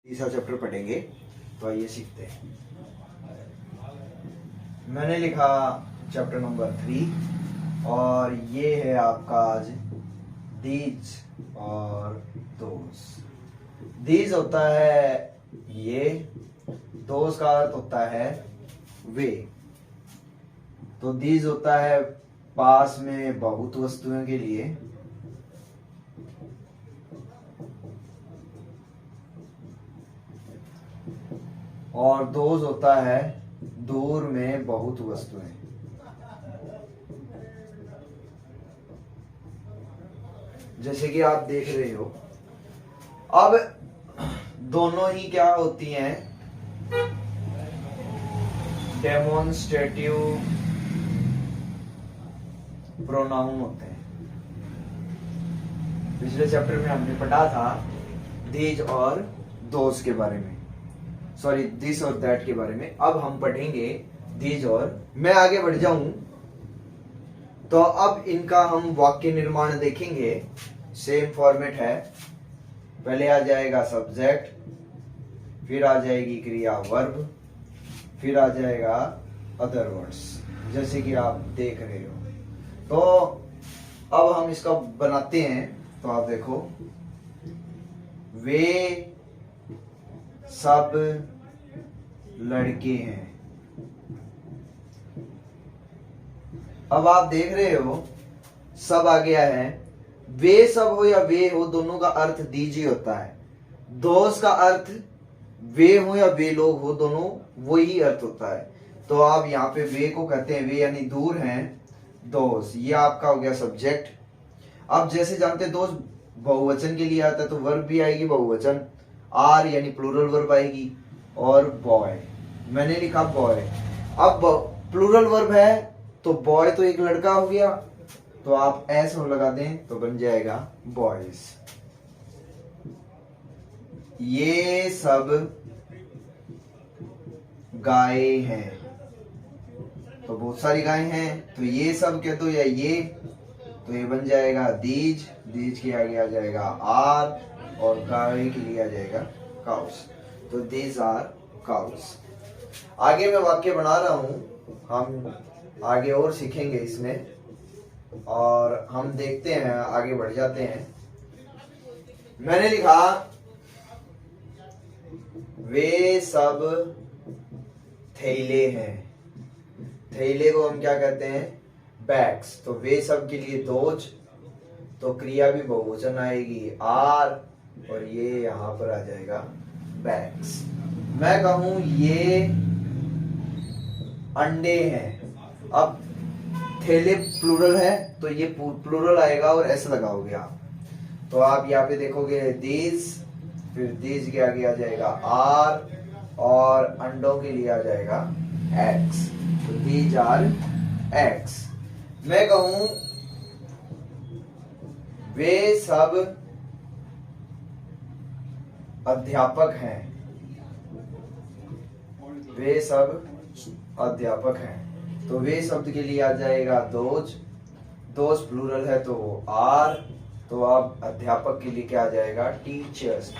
तीसरा चैप्टर पढ़ेंगे। तो आइए सीखते हैं। मैंने लिखा चैप्टर नंबर 3 और ये है आपका आज दीज और दोज। दीज होता है ये, दोज का अर्थ होता है वे। तो दीज होता है पास में बहुत वस्तुओं के लिए, और दोज होता है दूर में बहुत वस्तुएं। जैसे कि आप देख रहे हो, अब दोनों ही क्या होती हैं, डेमोन्स्ट्रेटिव प्रोनाउन होते हैं। पिछले चैप्टर में हमने पढ़ा था दीज और दोज के बारे में, सॉरी दिस और दैट के बारे में। अब हम पढ़ेंगे दीज और। मैं आगे बढ़ जाऊं तो अब इनका हम वाक्य निर्माण देखेंगे। सेम फॉर्मेट है, पहले आ जाएगा सब्जेक्ट, फिर आ जाएगी क्रिया वर्ब, फिर आ जाएगा अदर वर्ड्स, जैसे कि आप देख रहे हो। तो अब हम इसका बनाते हैं। तो आप देखो, वे सब लड़के हैं। अब आप देख रहे हो सब आ गया है। वे सब हो या वे हो, दोनों का अर्थ दीजिए होता है। दोस्त का अर्थ वे हो या वे लोग हो, दोनों वही अर्थ होता है। तो आप यहाँ पे वे को कहते हैं, वे यानी दूर हैं दोस्त। ये आपका हो गया सब्जेक्ट। अब जैसे जानते हैं दोस्त बहुवचन के लिए आता है, तो वर्ब भी आएगी बहुवचन, आर यानी प्लूरल वर्ब आएगी, और बॉय मैंने लिखा बॉय। अब प्लूरल वर्ब है तो बॉय तो एक लड़का हो गया, तो आप एस लगा दें तो बन जाएगा बॉयज। ये सब गाय हैं, तो बहुत सारी गाय हैं, तो ये सब कह दो या ये, तो ये बन जाएगा दीज। दीज के आगे आ जाएगा आर, और गाय के लिए आ जाएगा काउस। तो दीज आर काउस। आगे मैं वाक्य बना रहा हूं, हम आगे और सीखेंगे इसमें, और हम देखते हैं, आगे बढ़ जाते हैं। मैंने लिखा वे सब थैले हैं। थैले को हम क्या कहते हैं, बैग्स। तो वे सब के लिए दोज, तो क्रिया भी बहुवचन आएगी आर, और ये यहां पर आ जाएगा बैग्स। मैं कहूं ये अंडे हैं। अब थैले प्लूरल है तो ये प्लूरल आएगा और एस लगाओगे आप। तो आप यहाँ पे देखोगे दीज, फिर दीज के आगे आ जाएगा आर, और अंडों के लिए आ जाएगा एक्स। तो दीज आर एक्स। मैं कहूं वे सब अध्यापक हैं। वे सब अध्यापक हैं, तो वे शब्द के लिए आ जाएगा दोज। दोज प्लूरल है तो आर, तो अब अध्यापक के लिए क्या आ जाएगा, teachers.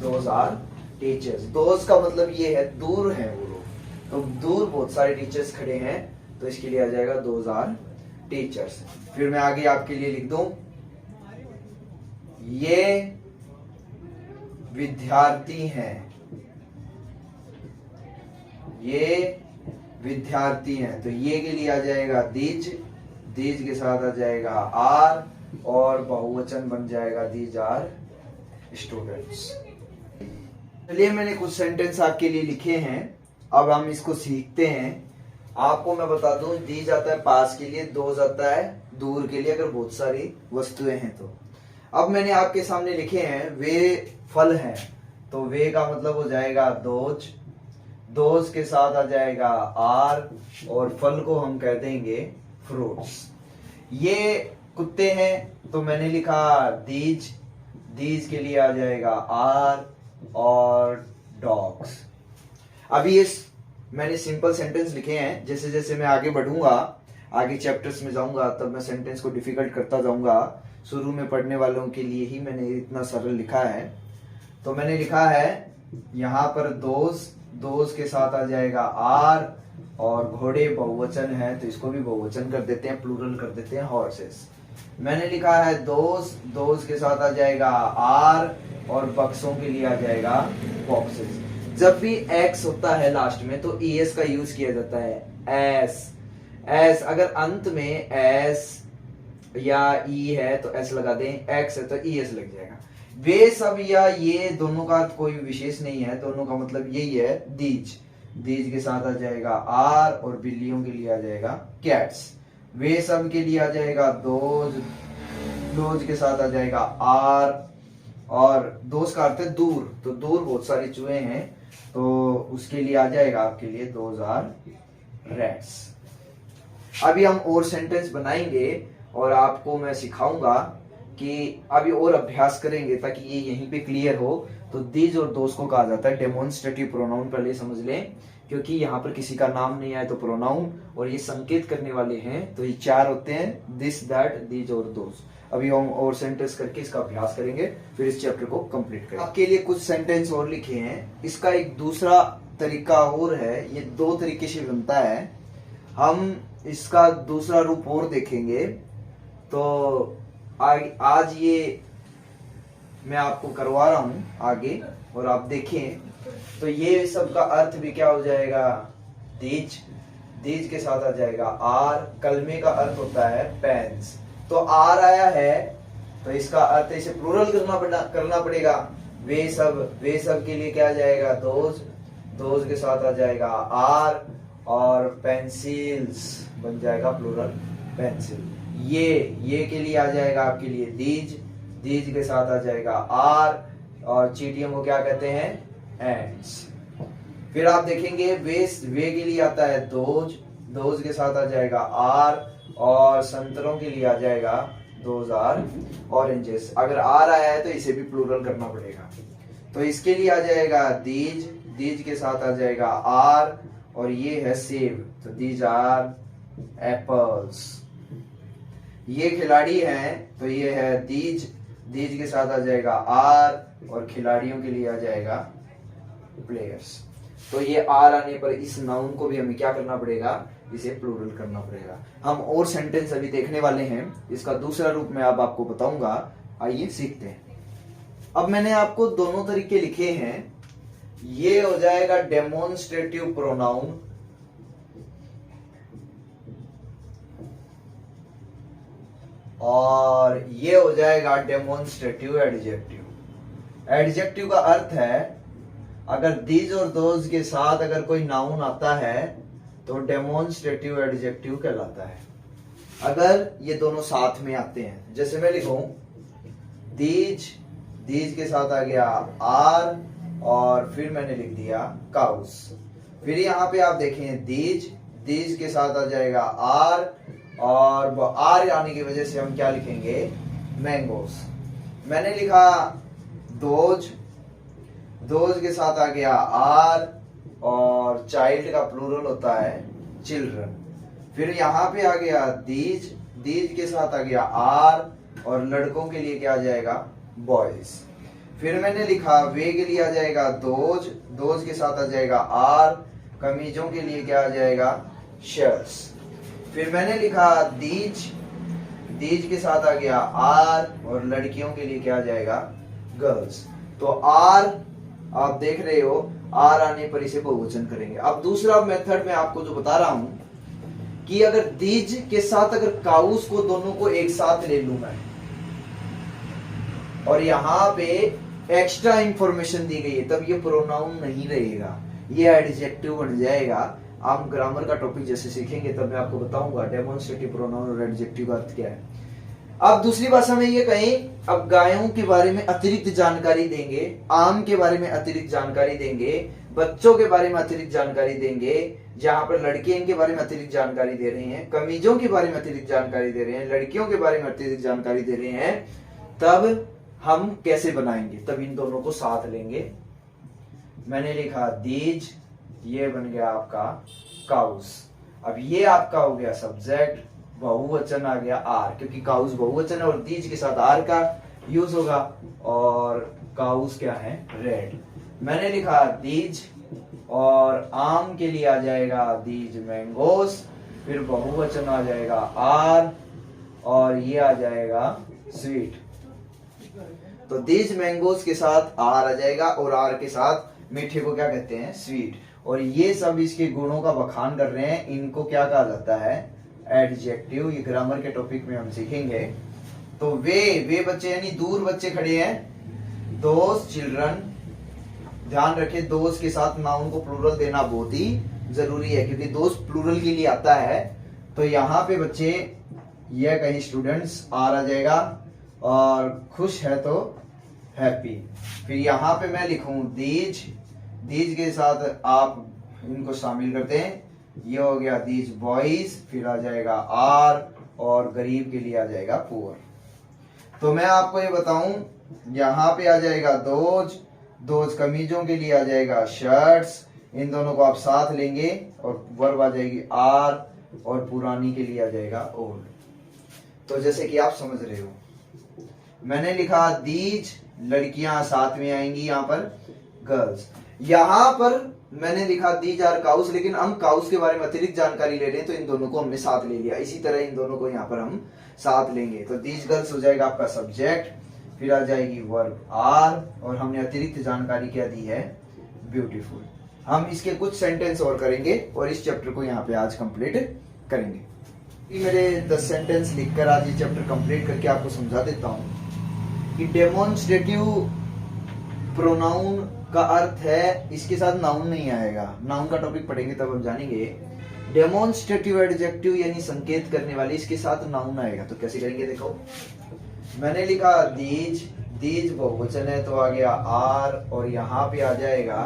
Those are teachers. Those का मतलब ये है दूर हैं वो लोग, तो दूर बहुत सारे टीचर्स खड़े हैं, तो इसके लिए आ जाएगा दोज आर टीचर्स। फिर मैं आगे आपके लिए लिख दूं, ये विद्यार्थी हैं। ये विद्यार्थी हैं, तो ये के लिए आ जाएगा दीज। दीज के साथ आ जाएगा आर, और बहुवचन बन जाएगा दीज आर स्टूडेंट्स। चलिए, मैंने कुछ सेंटेंस आपके लिए लिखे हैं, अब हम इसको सीखते हैं। आपको मैं बता दूं, दीज आता है पास के लिए, दोज आता है दूर के लिए, अगर बहुत सारी वस्तुएं हैं तो। अब मैंने आपके सामने लिखे हैं वे फल हैं, तो वे का मतलब हो जाएगा दोज। दोज के साथ आ जाएगा आर, और फल को हम कह देंगे फ्रूट्स। ये कुत्ते हैं, तो मैंने लिखा दीज। दीज के लिए आ जाएगा आर, और डॉग्स। अभी ये मैंने सिंपल सेंटेंस लिखे हैं। जैसे जैसे मैं आगे बढ़ूंगा, आगे चैप्टर्स में जाऊंगा, तब मैं सेंटेंस को डिफिकल्ट करता जाऊंगा। शुरू में पढ़ने वालों के लिए ही मैंने इतना सरल लिखा है। तो मैंने लिखा है यहाँ पर दोज के साथ आ जाएगा आर, और घोड़े बहुवचन है तो इसको भी बहुवचन कर देते हैं, प्लूरल कर देते हैं हॉर्सेस। मैंने लिखा है दोज के साथ आ जाएगा आर, और बक्सों के लिए आ जाएगा बॉक्सेस। जब भी एक्स होता है लास्ट में तो एस का यूज किया जाता है, एस अगर अंत में एस या ई है तो एस लगा दें, एक्स है तो ई एस लग जाएगा। वे सब या ये दोनों का कोई विशेष नहीं है, दोनों का मतलब यही है, दीज के साथ आ जाएगा आर, और बिल्लियों के लिए आ जाएगा कैट्स। वे सब के लिए आ जाएगा दोज के साथ आ जाएगा आर, और दोस्त का अर्थ है दूर, तो दूर बहुत सारे चूहे हैं तो उसके लिए आ जाएगा आपके लिए दोज आर रैट्स। अभी हम और सेंटेंस बनाएंगे और आपको मैं सिखाऊंगा कि अभी और अभ्यास करेंगे ताकि ये यहीं पे क्लियर हो। तो दीज और दोस्त को कहा जाता है डेमोन्स्ट्रेटिव प्रोनाउन, पहले समझ लें, क्योंकि यहाँ पर किसी का नाम नहीं आए तो प्रोनाउन, और ये संकेत करने वाले हैं, तो ये 4 होते हैं, दिस, दैट, दीज और दोज। अभी हम और सेंटेंस करके इसका अभ्यास करेंगे, फिर इस चैप्टर को कंप्लीट करेंगे। आपके लिए कुछ सेंटेंस और लिखे हैं। इसका एक दूसरा तरीका और है, ये 2 तरीके से बनता है, हम इसका दूसरा रूप और देखेंगे। तो आज ये मैं आपको करवा रहा हूं आगे, और आप देखें तो ये सब का अर्थ भी क्या हो जाएगा, दीज के साथ आ जाएगा आर। कलमे का अर्थ होता है पेन्स, तो आर आया है तो इसका अर्थ इसे प्लूरल करना पड़ेगा। वे सब के लिए क्या आ जाएगा, दोज के साथ आ जाएगा आर, और पेंसिल्स बन जाएगा प्लूरल पेंसिल। ये के लिए आ जाएगा आपके लिए दीज के साथ आ जाएगा आर, और चींटियों को क्या कहते हैं, एंड्स। फिर आप देखेंगे वे के लिए आता है दोज के साथ आ जाएगा आर, और संतरों के लिए आ जाएगा दोज आर ऑरेंजेस। अगर आर आया है तो इसे भी प्लूरल करना पड़ेगा, तो इसके लिए आ जाएगा दीज के साथ आ जाएगा आर, और ये है सेब, तो दीज आर एप्पल्स। ये खिलाड़ी हैं तो ये है दीज के साथ आ जाएगा आर, और खिलाड़ियों के लिए आ जाएगा प्लेयर्स। तो ये आर आने पर इस नाउन को भी हमें क्या करना पड़ेगा, इसे प्लूरल करना पड़ेगा। हम और सेंटेंस अभी देखने वाले हैं, इसका दूसरा रूप मैं अब आपको बताऊंगा, आइए सीखते हैं। अब मैंने आपको दोनों तरीके लिखे हैं, ये हो जाएगा डेमोन्स्ट्रेटिव प्रोनाउन, और ये हो जाएगा डेमोन्स्ट्रेटिव एडजेक्टिव। एडजेक्टिव का अर्थ है अगर दीज और दोज के साथ अगर कोई नाउन आता है तो डेमोन्स्ट्रेटिव एडजेक्टिव कहलाता है, अगर ये दोनों साथ में आते हैं। जैसे मैं लिखूं दीज के साथ आ गया आर, और फिर मैंने लिख दिया काउस। फिर यहाँ पे आप देखें दीज के साथ आ जाएगा आर, और आर आने की वजह से हम क्या लिखेंगे, मैंगोस। मैंने लिखा दोज के साथ आ गया आर, और चाइल्ड का प्लूरल होता है चिल्ड्रन। फिर यहाँ पे आ गया दीज के साथ आ गया आर, और लड़कों के लिए क्या आ जाएगा, बॉयज। फिर मैंने लिखा वे के लिए आ जाएगा दोज के साथ आ जाएगा आर, कमीजों के लिए क्या आ जाएगा, शर्ट्स। फिर मैंने लिखा दीज के साथ आ गया आर, और लड़कियों के लिए क्या आ जाएगा, गर्ल्स। तो आर आप देख रहे हो, आर आने पर इसे बहुवचन करेंगे। अब दूसरा मेथड मैं आपको जो बता रहा हूं कि अगर दीज के साथ अगर काउस को दोनों को एक साथ ले लूं मैं, और यहां पे एक्स्ट्रा इंफॉर्मेशन दी गई है, तब ये प्रोनाउन नहीं रहेगा, ये एडजेक्टिव बन जाएगा। आप ग्रामर का टॉपिक जैसे सीखेंगे तब मैं आपको बताऊंगा डेमोन्स्ट्रेटिव प्रोनाउन और एडजेक्टिव का अर्थ क्या है। अब दूसरी भाषा में ये कहें, अब गायों के बारे में अतिरिक्त जानकारी देंगे, आम के बारे में अतिरिक्त जानकारी देंगे, बच्चों के बारे में अतिरिक्त जानकारी देंगे, जहां पर लड़के इनके बारे में अतिरिक्त जानकारी दे रहे हैं, कमीजों के बारे में अतिरिक्त जानकारी दे रहे हैं, लड़कियों के बारे में अतिरिक्त जानकारी दे रहे हैं, तब हम कैसे बनाएंगे, तब इन दोनों को साथ लेंगे। मैंने लिखा दीज, ये बन गया आपका काउस। अब ये आपका हो गया सब्जेक्ट, बहुवचन आ गया आर, क्योंकि काउस बहुवचन है और दीज के साथ आर का यूज होगा, और काउस क्या है, रेड। मैंने लिखा दीज, और आम के लिए आ जाएगा दीज मैंगोज, फिर बहुवचन आ जाएगा आर, और ये आ जाएगा स्वीट। तो दीज मैंगोज के साथ आर आ जाएगा, और आर के साथ मीठे को क्या कहते हैं, स्वीट। और ये सब इसके गुणों का बखान कर रहे हैं, इनको क्या कहा जाता है, एडजेक्टिव। ये ग्रामर के टॉपिक में हम सीखेंगे। तो वे बच्चे यानी दूर बच्चे खड़े हैं, दोज चिल्ड्रन। ध्यान रखें, दोज के साथ नाउन को प्लूरल देना बहुत ही जरूरी है, क्योंकि दोस्त प्लूरल के लिए आता है। तो यहाँ पे बच्चे, यह कहीं स्टूडेंट्स आर आ जाएगा, और खुश है तो हैप्पी। फिर यहाँ पे मैं लिखूं दीज, दीज के साथ आप इनको शामिल करते हैं, ये हो गया दीज बॉयज, फिर आ जाएगा आर, और गरीब के लिए आ जाएगा पुअर। तो मैं आपको ये बताऊं, यहाँ पे आ जाएगा दोज, दोज कमीजों के लिए आ जाएगा शर्ट्स, इन दोनों को आप साथ लेंगे और वर्ब आ जाएगी आर, और पुरानी के लिए आ जाएगा ओल्ड। तो जैसे कि आप समझ रहे हो, मैंने लिखा दीज, लड़कियां साथ में आएंगी, यहाँ पर गर्ल्स। यहाँ पर मैंने लिखा दीज आर काउस, लेकिन हम काउस के बारे में अतिरिक्त जानकारी ले रहे हैं, तो इन दोनों को हमने साथ ले लिया। इसी तरह इन दोनों को यहाँ पर हम साथ लेंगे। तो दीज गर्ल्स हो जाएगा आपका सब्जेक्ट, फिर आ जाएगी वर्ब आर, और हमने अतिरिक्त जानकारी क्या दी है, ब्यूटीफुल। हम इसके कुछ सेंटेंस और करेंगे, और इस चैप्टर को यहाँ पे आज कंप्लीट करेंगे। मेरे 10 सेंटेंस लिखकर आज ये चैप्टर कंप्लीट करके आपको समझा देता हूँ कि डेमोन्स्ट्रेटिव प्रोनाउन का अर्थ है, इसके साथ नाउन नहीं आएगा। नाउन का टॉपिक पढ़ेंगे तब हम जानेंगे। डेमोन्स्ट्रेटिव एडजेक्टिव यानी संकेत करने वाले, इसके साथ नाउन आएगा। तो कैसे करेंगे, देखो मैंने लिखा दीज, दीज बहुवचन है तो आ गया आर, और यहाँ पे आ जाएगा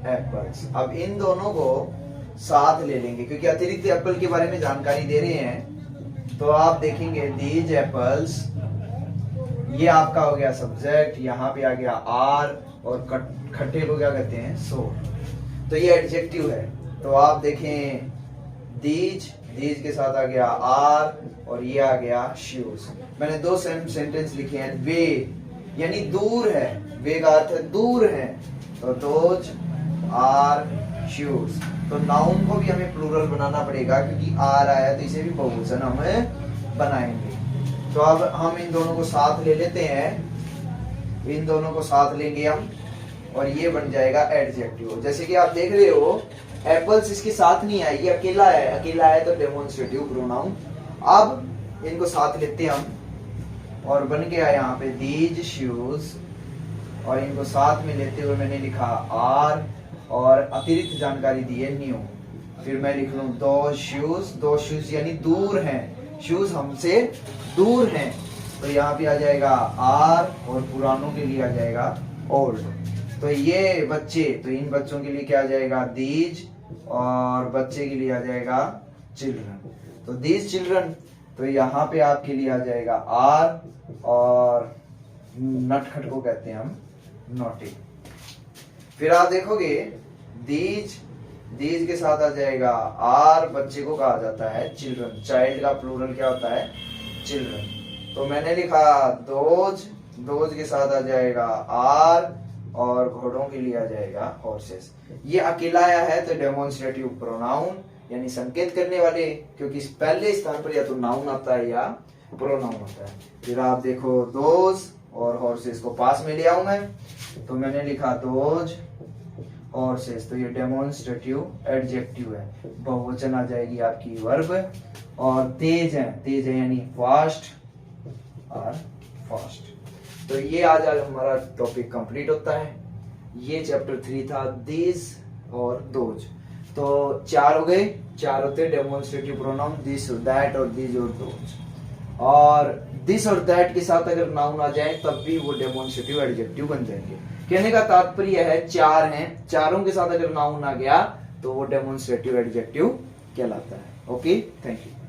एप्पल्स। अब इन दोनों को साथ ले लेंगे, क्योंकि अतिरिक्त एप्पल के बारे में जानकारी दे रहे हैं। तो आप देखेंगे दीज एप्पल्स, ये आपका हो गया सब्जेक्ट, यहाँ पे आ गया आर, और खट्टे को क्या कहते हैं, सोर। तो ये एडजेक्टिव है। तो आप देखें दीज, दीज के साथ आ गया आर, और ये आ गया शूज। मैंने 2 सेंटेंस लिखे हैं। वे यानी दूर है, वे का अर्थ है दूर है, तो दोज आर शूज। तो नाउन को भी हमें प्लूरल बनाना पड़ेगा, क्योंकि आर आया तो इसे भी बहुवचन हम बनाएंगे। तो अब हम इन दोनों को साथ ले लेते हैं, इन दोनों को साथ लेंगे हम, और ये बन जाएगा एडजेक्टिव। जैसे कि आप देख रहे हो, एप्पल्स इसके साथ नहीं आई, ये अकेला है, अकेला है तो डेमोन्स्ट्रेटिव प्रोनाउन। अब इनको साथ लेते हैं हम, और बन गया यहाँ पे दीज शूज, और इनको साथ में लेते हुए मैंने लिखा आर, और अतिरिक्त जानकारी दी है न्यू। फिर मैं लिख लूं दो शूज यानी दूर हैं, शूज हमसे दूर हैं, तो यहाँ पे आ जाएगा आर, और पुरानों के लिए आ जाएगा ओल्ड। तो ये बच्चे, तो इन बच्चों के लिए क्या आ जाएगा दीज, और बच्चे के लिए आ जाएगा चिल्ड्रन। तो दीज चिल्ड्रन, तो यहाँ पे आपके लिए आ जाएगा आर, और नटखट को कहते हैं हम नोटी। फिर आप देखोगे दीज, दीज के साथ आ जाएगा आर, बच्चे को कहा जाता है चिल्ड्रन। चाइल्ड का प्लूरल क्या होता है, चिल्ड्रन। तो मैंने लिखा दोज, दोज के साथ आ जाएगा आर, और घोड़ों के लिए आ जाएगा हॉर्सेस। ये अकेला आया है तो डेमोन्स्ट्रेटिव प्रोनाउन यानी संकेत करने वाले, क्योंकि इस पहले स्थान पर या तो नाउन आता है या प्रोनाउन होता है। फिर आप देखो दोज और हॉर्सेस को पास में ले आऊं मैं, तो मैंने लिखा दोज हॉर्सेस, तो ये डेमोन्स्ट्रेटिव एडजेक्टिव है। बहुवचन आ जाएगी आपकी वर्ब, और तेज है यानी फास्ट और फास्ट। तो ये आज हमारा टॉपिक कंप्लीट होता है। ये चैप्टर 3 था, दिस और दोज। तो 4 हो गए, 4 होते डेमोन्स्ट्रेटिव प्रोनाउन, दिस और दैट और दिस और दोज। और दिस और दैट के साथ अगर नाउन आ जाए तब भी वो डेमोन्स्ट्रेटिव एडजेक्टिव बन जाएंगे। कहने का तात्पर्य है 4 हैं, चारों के साथ अगर नाउन आ गया तो वो डेमोन्स्ट्रेटिव एडजेक्टिव कहलाता है। Okay, thank you.